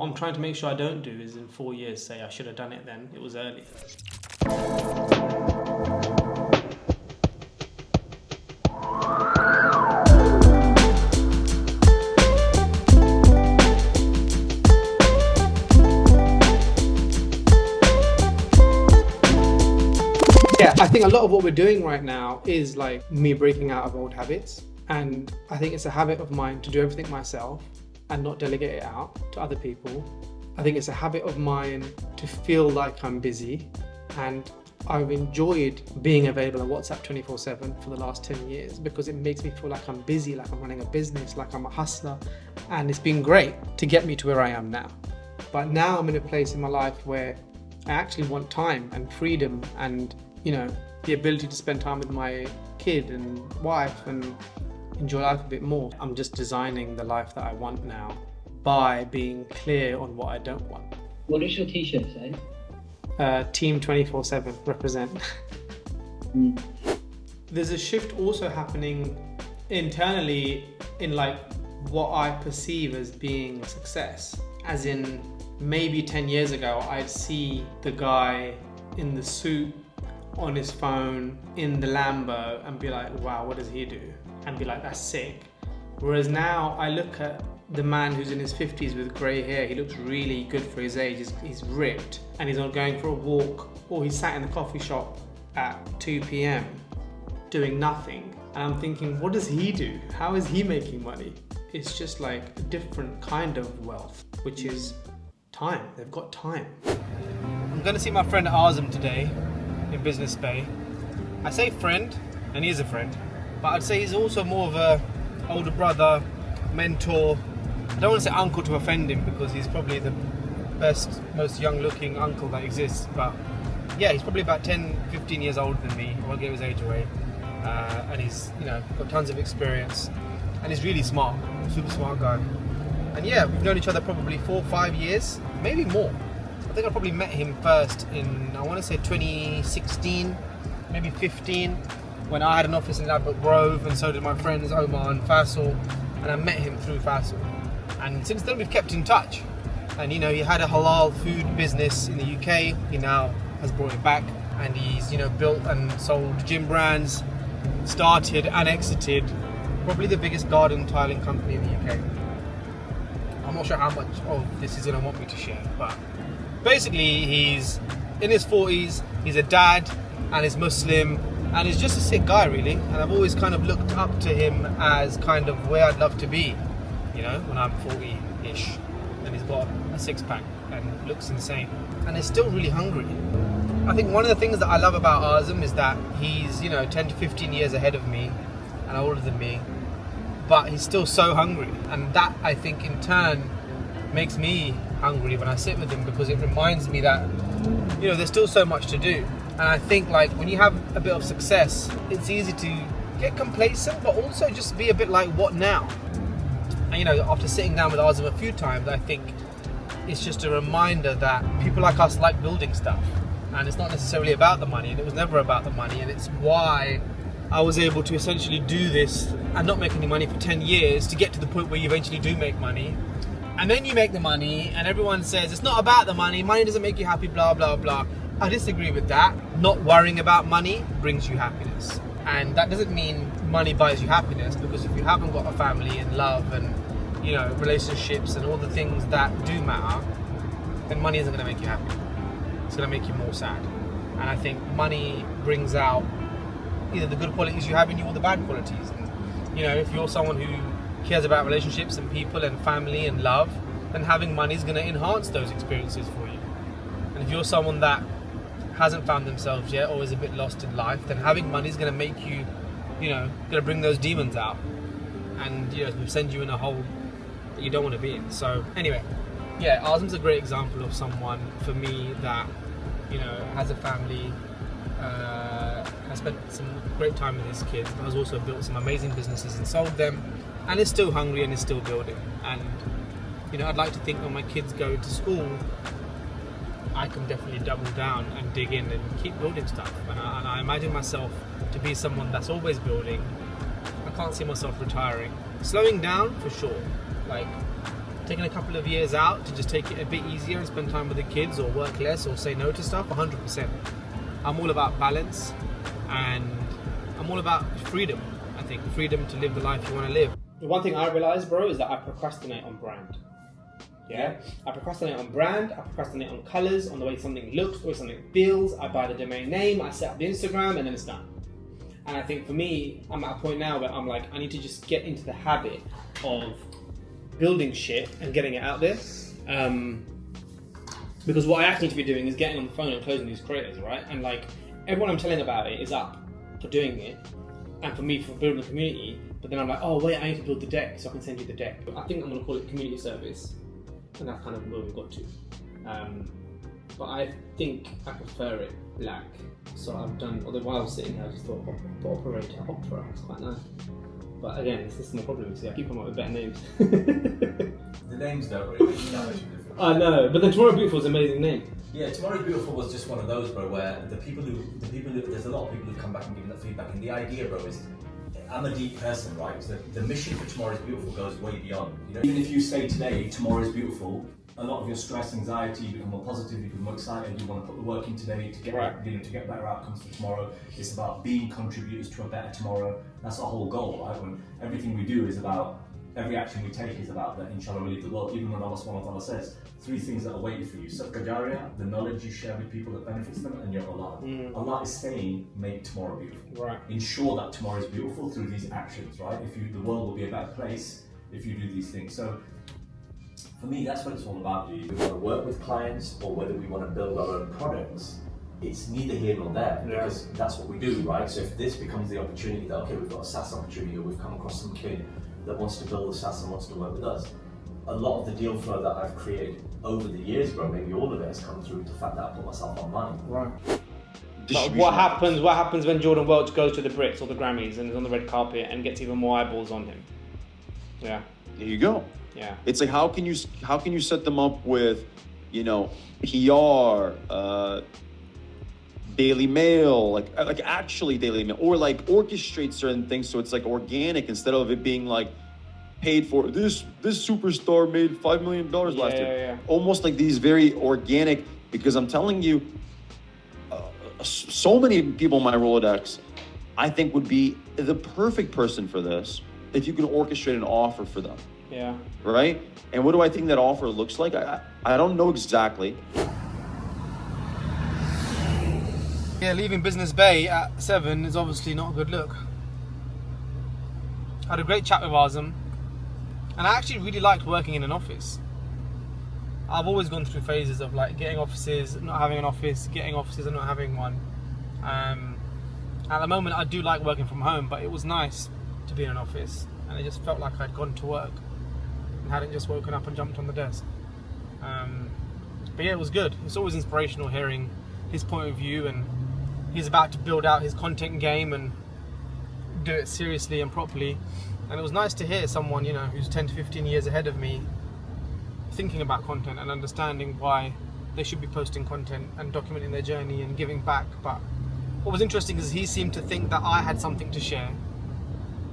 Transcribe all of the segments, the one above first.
What I'm trying to make sure I don't do is in 4 years say I should have done it then, it was early. Yeah, I think a lot of what we're doing right now is like me breaking out of old habits. And I think it's a habit of mine to do everything myself and not delegate it out to other people. I think it's a habit of mine to feel like I'm busy, and I've enjoyed being available on WhatsApp 24/7 for the last 10 years because it makes me feel like I'm busy, like I'm running a business, like I'm a hustler, and it's been great to get me to where I am now. But now I'm in a place in my life where I actually want time and freedom and, you know, the ability to spend time with my kid and wife and enjoy life a bit more. I'm just designing the life that I want now by being clear on what I don't want. What does your t-shirt say? Team 24/7 represent. There's a shift also happening internally in like what I perceive as being success. As in, maybe 10 years ago, I'd see the guy in the suit on his phone in the Lambo and be like, wow, what does he do? And be like, that's sick. Whereas now I look at the man who's in his 50s with grey hair, he looks really good for his age, he's ripped, and he's on going for a walk, or he's sat in the coffee shop at 2 p.m. doing nothing. And I'm thinking, what does he do? How is he making money? It's just like a different kind of wealth, which is time. They've got time. I'm going to see my friend Azam today in Business Bay. I say friend, and he is a friend, but I'd say he's also more of a older brother, mentor. I don't want to say uncle to offend him because he's probably the best, most young looking uncle that exists, but yeah, he's probably about 10, 15 years older than me. I won't give his age away. And he's, you know, got tons of experience, and he's really smart, super smart guy. And yeah, we've known each other probably 4 or 5 years, maybe more. I think I probably met him first in, I want to say 2016, maybe 15, when I had an office in Ladbroke Grove, and so did my friends Omar and Faisal, and I met him through Faisal. And since then we've kept in touch. And you know, he had a halal food business in the UK, he now has brought it back, and he's, you know, built and sold gym brands, started and exited probably the biggest garden tiling company in the UK. I'm not sure how much of this he's going to want me to share, but basically he's in his 40s, he's a dad, and he's Muslim, and he's just a sick guy really. And I've always kind of looked up to him as kind of where I'd love to be, you know, when I'm 40-ish. And he's got a six-pack and looks insane, and he's still really hungry. I think one of the things that I love about Azam is that he's, you know, 10 to 15 years ahead of me and older than me, but he's still so hungry. And that, I think, in turn makes me hungry when I sit with him, because it reminds me that, you know, there's still so much to do. And I think, like, when you have a bit of success, it's easy to get complacent, but also just be a bit like, what now? And, you know, after sitting down with Azam a few times, I think it's just a reminder that people like us like building stuff. And it's not necessarily about the money, and it was never about the money. And it's why I was able to essentially do this and not make any money for 10 years to get to the point where you eventually do make money. And then you make the money, and everyone says, it's not about the money doesn't make you happy, blah, blah, blah. I disagree with that. Not worrying about money brings you happiness. And that doesn't mean money buys you happiness, because if you haven't got a family and love and, you know, relationships and all the things that do matter, then money isn't going to make you happy. It's going to make you more sad. And I think money brings out either the good qualities you have in you or the bad qualities. And, you know, if you're someone who cares about relationships and people and family and love, then having money is going to enhance those experiences for you. And if you're someone that hasn't found themselves yet or is a bit lost in life, then having money is going to make you, you know, going to bring those demons out and, you know, send you in a hole that you don't want to be in. So anyway, yeah, Azam's a great example of someone for me that, you know, has a family, has spent some great time with his kids, but has also built some amazing businesses and sold them, and is still hungry and is still building. And, you know, I'd like to think when my kids go to school, I can definitely double down and dig in and keep building stuff. And I imagine myself to be someone that's always building. I can't see myself retiring. Slowing down for sure, like taking a couple of years out to just take it a bit easier and spend time with the kids or work less or say no to stuff, 100%. I'm all about balance and I'm all about freedom, I think. Freedom to live the life you want to live. The one thing I realised, bro, is that I procrastinate on brand. Yeah? I procrastinate on brand, I procrastinate on colours, on the way something looks, the way something feels. I buy the domain name, I set up the Instagram, and then it's done. And I think for me, I'm at a point now where I'm like, I need to just get into the habit of building shit and getting it out there. Because what I actually need to be doing is getting on the phone and closing these creators, right? And like, everyone I'm telling about it is up for doing it, and for me for building a community. But then I'm like, oh wait, I need to build the deck, so I can send you the deck. But I think I'm gonna call it community service, and that's kind of where we got to. But I think I prefer it black. So I've done, although while I was sitting here, I just thought opera, it's quite nice. But again, this is my problem, so I keep coming up with better names. The names don't really make that much difference. I know, but then Tomorrow Beautiful is an amazing name. Yeah, Tomorrow Beautiful was just one of those, bro, where the people who, there's a lot of people who've come back and given that feedback, and the idea, bro, is, I'm a deep person, right? So the mission for Tomorrow is Beautiful goes way beyond. You know, even if you say today, tomorrow is beautiful, a lot of your stress, anxiety, you become more positive, you become more excited, you want to put the work in today to get to get better outcomes for tomorrow. It's about being contributors to a better tomorrow. That's our whole goal, right? When everything we do is about, every action we take is about that, inshallah, we leave the world. Even when Allah subhanahu wa ta'ala says, 3 things that are waiting for you. Sadaqah jariyah, the knowledge you share with people that benefits them, and your Allah. Allah is saying, make tomorrow beautiful. Right. Ensure that tomorrow is beautiful through these actions, right? The world will be a better place if you do these things. So, for me, that's what it's all about. Do we want to work with clients or whether we want to build our own products? It's neither here nor there, because that's what we do, right? So if this becomes the opportunity that, okay, we've got a SaaS opportunity, or we've come across some kid that wants to build a SaaS and wants to work with us, a lot of the deal flow that I've created over the years, bro, maybe all of it has come through the fact that I put myself online. Right. But what happens when Jordan Welch goes to the Brits or the Grammys and is on the red carpet and gets even more eyeballs on him? Yeah. There you go. Yeah. It's like, how can you set them up with, you know, PR, Daily Mail, like actually Daily Mail, or like orchestrate certain things so it's like organic instead of it being like paid for. This superstar made $5 million last year. Yeah. Almost like these very organic, because I'm telling you, so many people in my Rolodex, I think would be the perfect person for this if you can orchestrate an offer for them. Yeah. Right? And what do I think that offer looks like? I don't know exactly. Yeah, leaving Business Bay at 7 is obviously not a good look. I had a great chat with Azam, and I actually really liked working in an office. I've always gone through phases of like getting offices, not having an office, getting offices and not having one. At the moment I do like working from home, but it was nice to be in an office, and it just felt like I'd gone to work and hadn't just woken up and jumped on the desk. But yeah, it was good. It's always inspirational hearing his point of view, and he's about to build out his content game and do it seriously and properly. And it was nice to hear someone, you know, who's 10 to 15 years ahead of me thinking about content and understanding why they should be posting content and documenting their journey and giving back. But what was interesting is he seemed to think that I had something to share,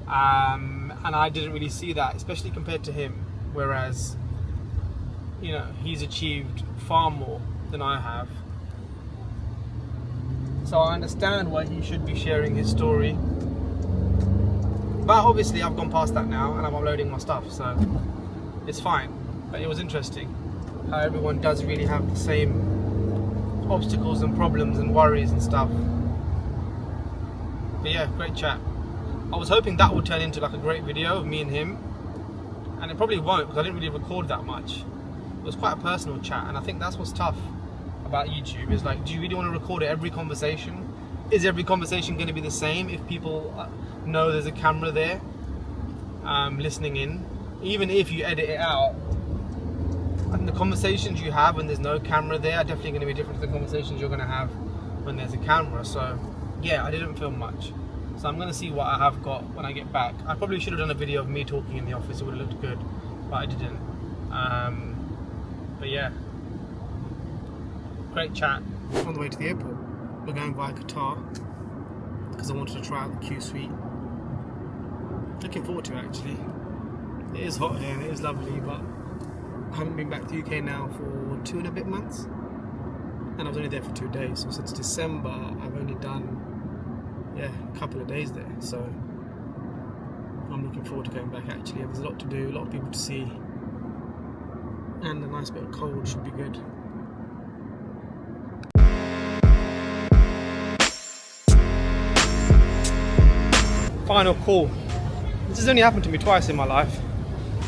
and I didn't really see that, especially compared to him, whereas, you know, he's achieved far more than I have. So I understand why he should be sharing his story, but obviously I've gone past that now and I'm uploading my stuff, so it's fine. But it was interesting how everyone does really have the same obstacles and problems and worries and stuff. But yeah, great chat. I was hoping that would turn into like a great video of me and him, and it probably won't because I didn't really record that much. It was quite a personal chat, and I think that's what's tough about YouTube, is like, do you really want to record every conversation? Is every conversation going to be the same if people know there's a camera there listening in? Even if you edit it out, and the conversations you have when there's no camera there are definitely going to be different to the conversations you're going to have when there's a camera. So yeah, I didn't film much, so I'm going to see what I have got when I get back. I probably should have done a video of me talking in the office. It would have looked good, but I didn't. But yeah, great chat. On the way to the airport, we're going via Qatar because I wanted to try out the Q Suite. Looking forward to it, actually. It is hot here and it is lovely, but I haven't been back to the UK now for 2 and a bit months, and I was only there for 2 days. So since December, I've only done a couple of days there. So I'm looking forward to going back. Actually, there's a lot to do, a lot of people to see, and a nice bit of cold should be good. Final call. This has only happened to me twice in my life.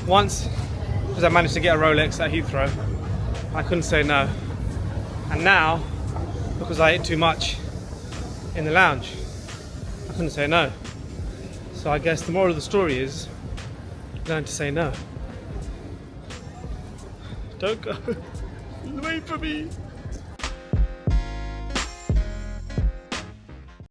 Once because I managed to get a Rolex at Heathrow. I couldn't say no. And now, because I ate too much in the lounge, I couldn't say no. So I guess the moral of the story is learn to say no. Don't go. Wait for me.